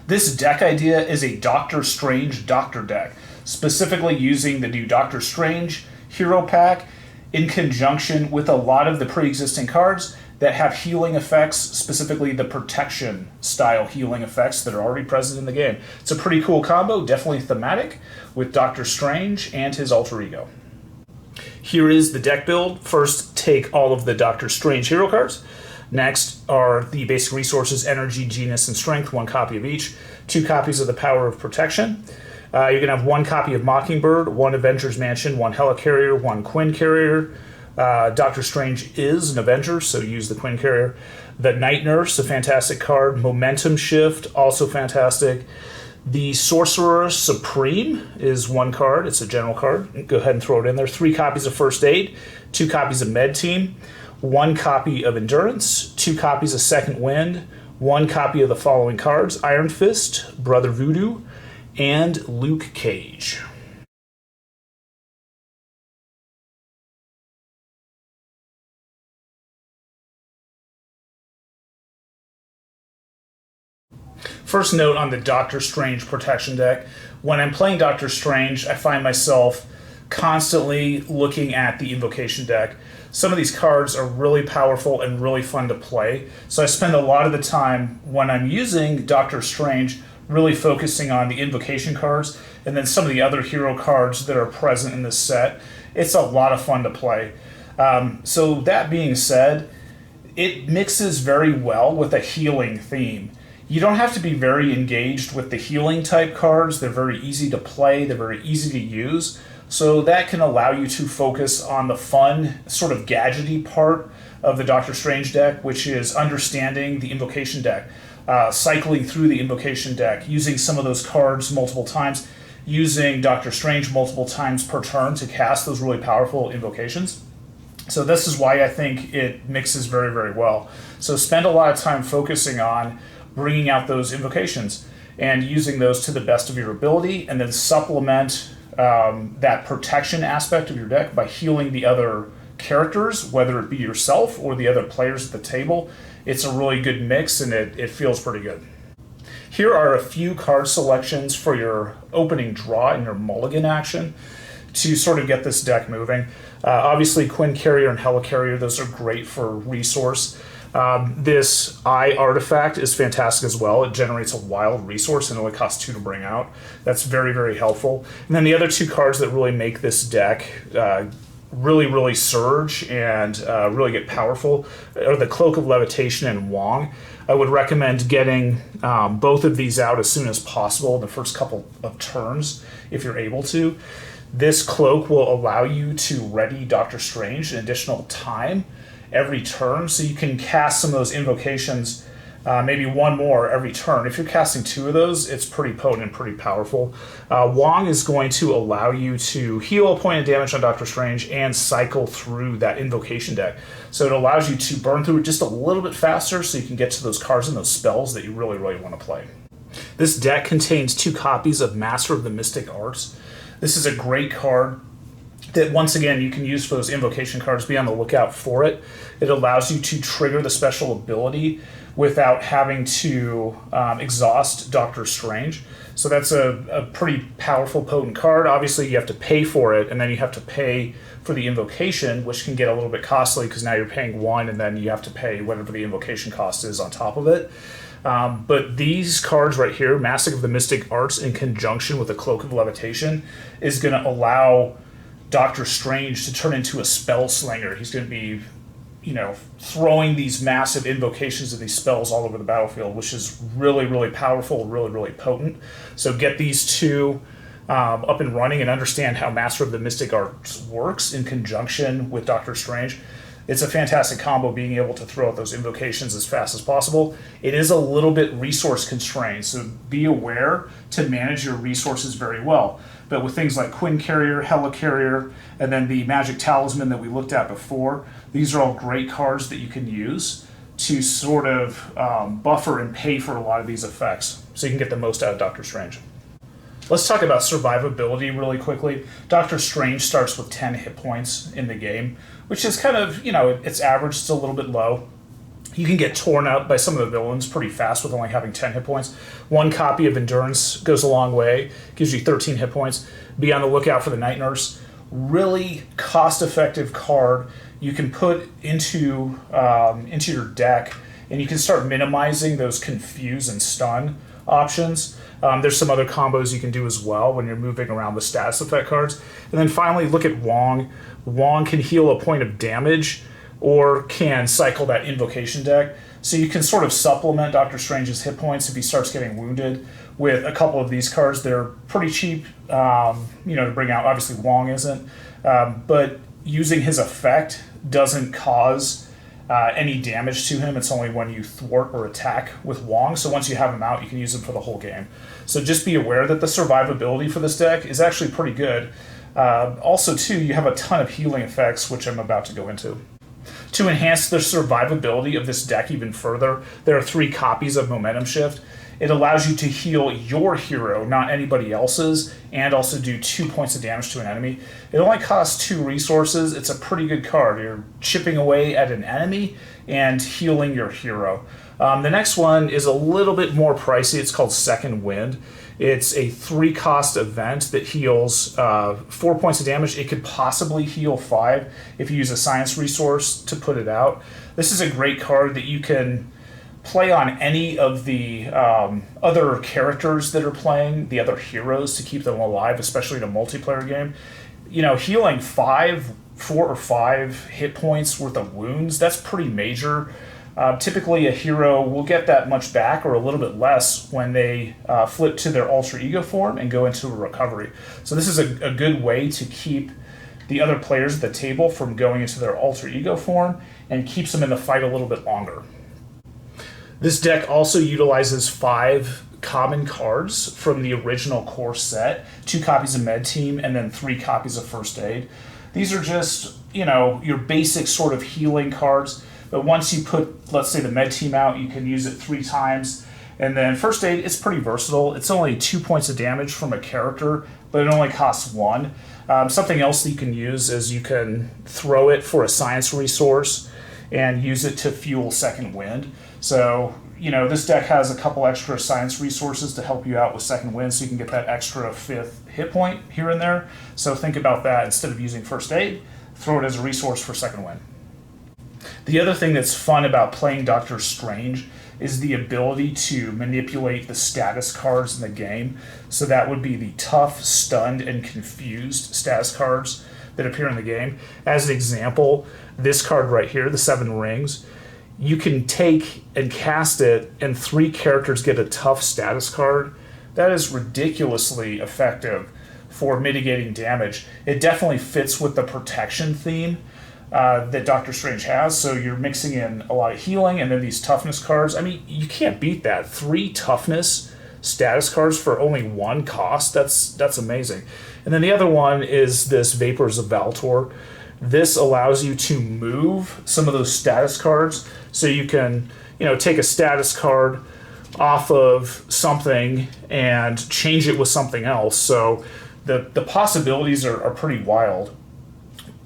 This deck idea is a Doctor Strange Doctor deck, specifically using the new Doctor Strange hero pack in conjunction with a lot of the pre-existing cards that have healing effects, specifically the protection style healing effects that are already present in the game. It's a pretty cool combo, definitely thematic, with Doctor Strange and his alter ego. Here is the deck build. First, take all of the Doctor Strange hero cards. Next are the basic resources, energy, genius, and strength, 1 copy of each, 2 copies of the power of protection. You're going to have 1 copy of Mockingbird, 1 Avengers Mansion, 1 Helicarrier, 1 Quinn Carrier. Doctor Strange is an Avenger, so use the Quinn Carrier. The Night Nurse, a fantastic card. Momentum Shift, also fantastic. The Sorcerer Supreme is 1 card. It's a general card. Go ahead and throw it in there. 3 copies of First Aid, 2 copies of Med Team, 1 copy of Endurance, 2 copies of Second Wind, 1 copy of the following cards: Iron Fist, Brother Voodoo, and Luke Cage. First note on the Doctor Strange protection deck. When I'm playing Doctor Strange, I find myself constantly looking at the Invocation deck. Some of these cards are really powerful and really fun to play, so I spend a lot of the time when I'm using Doctor Strange really focusing on the Invocation cards and then some of the other hero cards that are present in this set. It's a lot of fun to play. So that being said, it mixes very well with a healing theme. You don't have to be very engaged with the healing type cards. They're very easy to play, they're very easy to use. So that can allow you to focus on the fun, sort of gadgety part of the Doctor Strange deck, which is understanding the Invocation deck, cycling through the Invocation deck, using some of those cards multiple times, using Doctor Strange multiple times per turn to cast those really powerful invocations. So this is why I think it mixes very, very well. So spend a lot of time focusing on bringing out those invocations and using those to the best of your ability, and then supplement that protection aspect of your deck by healing the other characters, whether it be yourself or the other players at the table. It's a really good mix, and it feels pretty good. Here are a few card selections for your opening draw in your Mulligan action to sort of get this deck moving. Obviously, Quinn Carrier and Helicarrier, those are great for resource. This Eye artifact is fantastic as well. It generates a wild resource and it only costs 2 to bring out. That's very, very helpful. And then the other 2 cards that really make this deck really surge and really get powerful are the Cloak of Levitation and Wong. I would recommend getting both of these out as soon as possible in the first couple of turns if you're able to. This cloak will allow you to ready Doctor Strange an additional time every turn, so you can cast some of those invocations, maybe 1 more every turn. If you're casting 2 of those, it's pretty potent and pretty powerful. Wong is going to allow you to heal a point of damage on Doctor Strange and cycle through that invocation deck. So it allows you to burn through it just a little bit faster so you can get to those cards and those spells that you really want to play. This deck contains 2 copies of Master of the Mystic Arts. This is a great card that, once again, you can use for those invocation cards. Be on the lookout for it. It allows you to trigger the special ability without having to exhaust Doctor Strange. So that's a pretty powerful, potent card. Obviously, you have to pay for it, and then you have to pay for the invocation, which can get a little bit costly because now you're paying 1, and then you have to pay whatever the invocation cost is on top of it. But these cards right here, Master of the Mystic Arts in conjunction with the Cloak of Levitation, is going to allow Doctor Strange to turn into a spell slinger. He's going to be, throwing these massive invocations of these spells all over the battlefield, which is really powerful, really potent. So get these 2 up and running and understand how Master of the Mystic Arts works in conjunction with Doctor Strange. It's a fantastic combo, being able to throw out those invocations as fast as possible. It is a little bit resource constrained, so be aware to manage your resources very well. But with things like Quinn Carrier, Helicarrier, and then the Magic Talisman that we looked at before, these are all great cards that you can use to sort of buffer and pay for a lot of these effects, so you can get the most out of Doctor Strange. Let's talk about survivability really quickly. Doctor Strange starts with 10 hit points in the game, which is kind of, it's average, it's a little bit low. You can get torn up by some of the villains pretty fast with only having 10 hit points. One copy of Endurance goes a long way, gives you 13 hit points. Be on the lookout for the Night Nurse. Really cost-effective card you can put into your deck, and you can start minimizing those confuse and stun options. There's some other combos you can do as well when you're moving around the status effect cards. And then finally, look at Wong. Wong can heal a point of damage or can cycle that Invocation deck. So you can sort of supplement Doctor Strange's hit points if he starts getting wounded with a couple of these cards. They're pretty cheap, to bring out. Obviously, Wong isn't. But using his effect doesn't cause any damage to him. It's only when you thwart or attack with Wong. So once you have him out, you can use him for the whole game. So just be aware that the survivability for this deck is actually pretty good. Also, too, you have a ton of healing effects, which I'm about to go into. To enhance the survivability of this deck even further, there are 3 copies of Momentum Shift. It allows you to heal your hero, not anybody else's, and also do 2 points of damage to an enemy. It only costs 2 resources. It's a pretty good card. You're chipping away at an enemy and healing your hero. The next one is a little bit more pricey. It's called Second Wind. It's a 3-cost event that heals 4 points of damage. It could possibly heal 5 if you use a science resource to put it out. This is a great card that you can play on any of the other characters that are playing, the other heroes, to keep them alive, especially in a multiplayer game. Healing 4 or 5 hit points worth of wounds, that's pretty major. Typically, a hero will get that much back or a little bit less when they flip to their alter ego form and go into a recovery. So this is a good way to keep the other players at the table from going into their alter ego form and keeps them in the fight a little bit longer. This deck also utilizes 5 common cards from the original core set, 2 copies of Med Team, and then 3 copies of First Aid. These are just, your basic sort of healing cards. But once you put, let's say, the Med Team out, you can use it 3 times. And then First Aid, it's pretty versatile. It's only 2 points of damage from a character, but it only costs 1. Something else that you can use is you can throw it for a science resource and use it to fuel Second Wind. So, this deck has a couple extra science resources to help you out with Second Wind, so you can get that extra 5th hit point here and there. So think about that. Instead of using First Aid, throw it as a resource for Second Wind. The other thing that's fun about playing Doctor Strange is the ability to manipulate the status cards in the game. So that would be the tough, stunned, and confused status cards that appear in the game. As an example, this card right here, the 7 Rings, you can take and cast it, and 3 characters get a tough status card. That is ridiculously effective for mitigating damage. It definitely fits with the protection theme that Doctor Strange has, so you're mixing in a lot of healing and then these toughness cards. I mean, you can't beat that. 3 toughness status cards for only 1 cost. That's amazing. And then the other one is this Vapors of Valtor. This allows you to move some of those status cards, so you can, take a status card off of something and change it with something else. So the possibilities are pretty wild.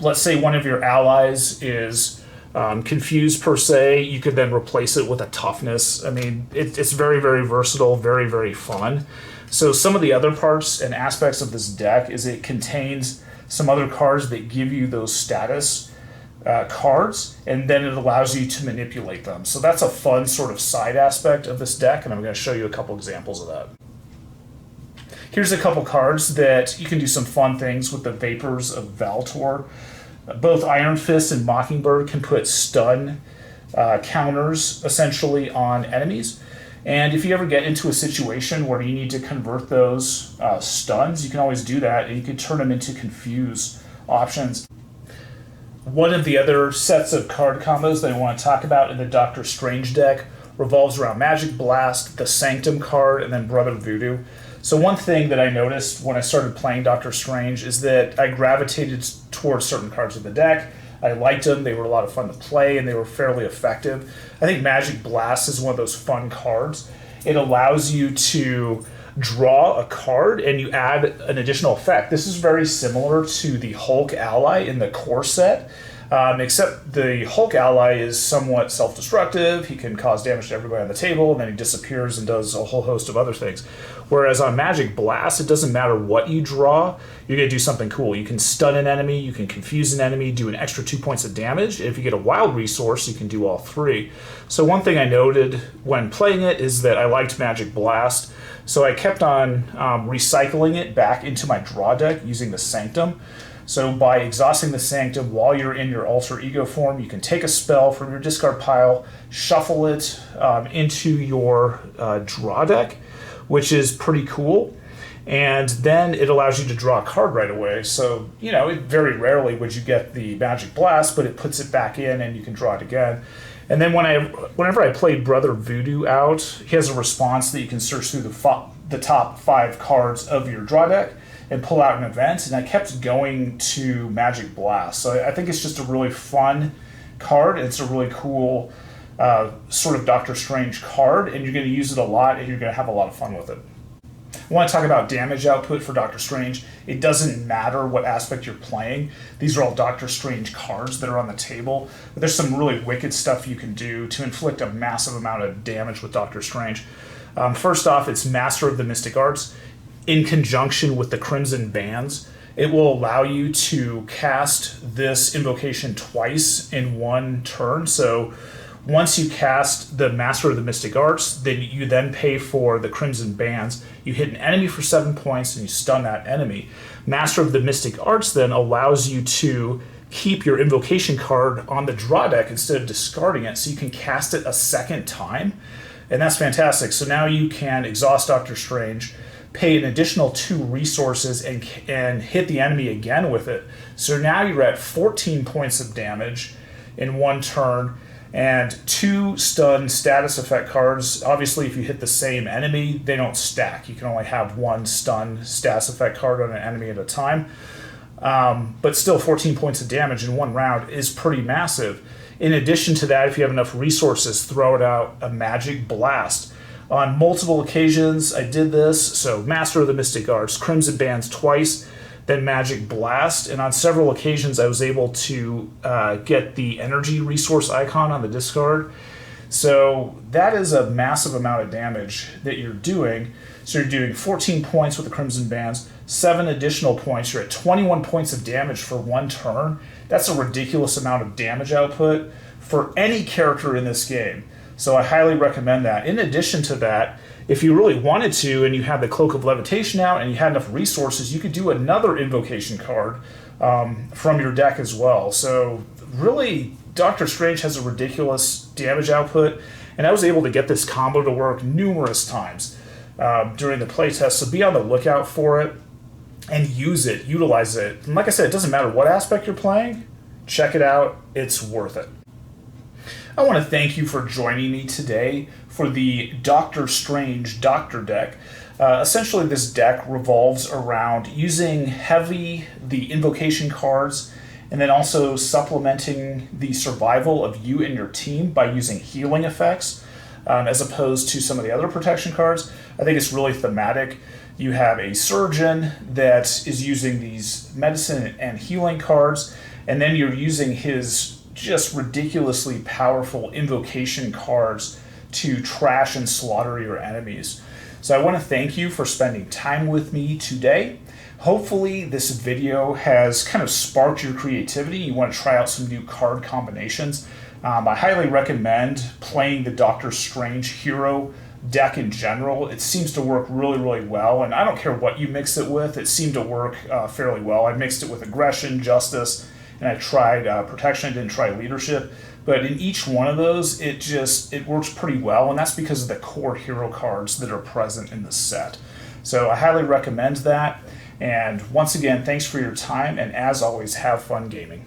Let's say one of your allies is confused per se, you could then replace it with a toughness. I mean, it's very, very versatile, very, very fun. So some of the other parts and aspects of this deck is it contains some other cards that give you those status cards, and then it allows you to manipulate them. So that's a fun sort of side aspect of this deck, and I'm going to show you a couple examples of that. Here's a couple cards that you can do some fun things with the Vapors of Valtor. Both Iron Fist and Mockingbird can put stun counters essentially on enemies. And if you ever get into a situation where you need to convert those stuns, you can always do that, and you can turn them into confuse options. One of the other sets of card combos that I want to talk about in the Doctor Strange deck revolves around Magic Blast, the Sanctum card, and then Brother Voodoo. So one thing that I noticed when I started playing Doctor Strange is that I gravitated towards certain cards of the deck. I liked them, they were a lot of fun to play, and they were fairly effective. I think Magic Blast is one of those fun cards. It allows you to draw a card and you add an additional effect. This is very similar to the Hulk ally in the core set. Except the Hulk ally is somewhat self-destructive. He can cause damage to everybody on the table, and then he disappears and does a whole host of other things. Whereas on Magic Blast, it doesn't matter what you draw, you're going to do something cool. You can stun an enemy, you can confuse an enemy, do an extra 2 points of damage. If you get a wild resource, you can do all 3. So one thing I noted when playing it is that I liked Magic Blast, so I kept on recycling it back into my draw deck using the Sanctum. So by exhausting the Sanctum while you're in your alter ego form, you can take a spell from your discard pile, shuffle it into your draw deck, which is pretty cool. And then it allows you to draw a card right away. So, very rarely would you get the Magic Blast, but it puts it back in and you can draw it again. And then whenever I played Brother Voodoo out, he has a response that you can search through the top 5 cards of your draw deck and pull out an event, and I kept going to Magic Blast. So I think it's just a really fun card. It's a really cool sort of Doctor Strange card, and you're going to use it a lot, and you're going to have a lot of fun with it. I want to talk about damage output for Doctor Strange. It doesn't matter what aspect you're playing. These are all Doctor Strange cards that are on the table. But there's some really wicked stuff you can do to inflict a massive amount of damage with Doctor Strange. First off, it's Master of the Mystic Arts. In conjunction with the Crimson Bands, it will allow you to cast this invocation twice in one turn. So once you cast the Master of the Mystic Arts, then you pay for the Crimson Bands. You hit an enemy for 7 points and you stun that enemy. Master of the Mystic Arts then allows you to keep your invocation card on the draw deck instead of discarding it, so you can cast it a second time. And that's fantastic. So now you can exhaust Doctor Strange, pay an additional 2 resources, and hit the enemy again with it. So now you're at 14 points of damage in one turn, and 2 stun status effect cards. Obviously, if you hit the same enemy, they don't stack. You can only have 1 stun status effect card on an enemy at a time. But still, 14 points of damage in one round is pretty massive. In addition to that, if you have enough resources, throw it out a Magic Blast. On multiple occasions, I did this. So Master of the Mystic Arts, Crimson Bands twice, then Magic Blast. And on several occasions, I was able to get the energy resource icon on the discard. So that is a massive amount of damage that you're doing. So you're doing 14 points with the Crimson Bands, 7 additional points. You're at 21 points of damage for one turn. That's a ridiculous amount of damage output for any character in this game. So I highly recommend that. In addition to that, if you really wanted to and you had the Cloak of Levitation out and you had enough resources, you could do another invocation card from your deck as well. So really, Doctor Strange has a ridiculous damage output, and I was able to get this combo to work numerous times during the playtest. So be on the lookout for it and use it, utilize it. And like I said, it doesn't matter what aspect you're playing, check it out, it's worth it. I want to thank you for joining me today for the Doctor Strange Doctor deck. Essentially, this deck revolves around using the invocation cards and then also supplementing the survival of you and your team by using healing effects as opposed to some of the other protection cards. I think it's really thematic. You have a surgeon that is using these medicine and healing cards, and then you're using his just ridiculously powerful invocation cards to trash and slaughter your enemies. So I want to thank you for spending time with me today. Hopefully this video has kind of sparked your creativity. You want to try out some new card combinations. I highly recommend playing the Doctor Strange hero deck in general. It seems to work really, really well, and I don't care what you mix it with, it seemed to work fairly well. I mixed it with aggression, justice, and I tried protection. I didn't try leadership, but in each one of those, it works pretty well, and that's because of the core hero cards that are present in the set. So I highly recommend that, and once again, thanks for your time, and as always, have fun gaming.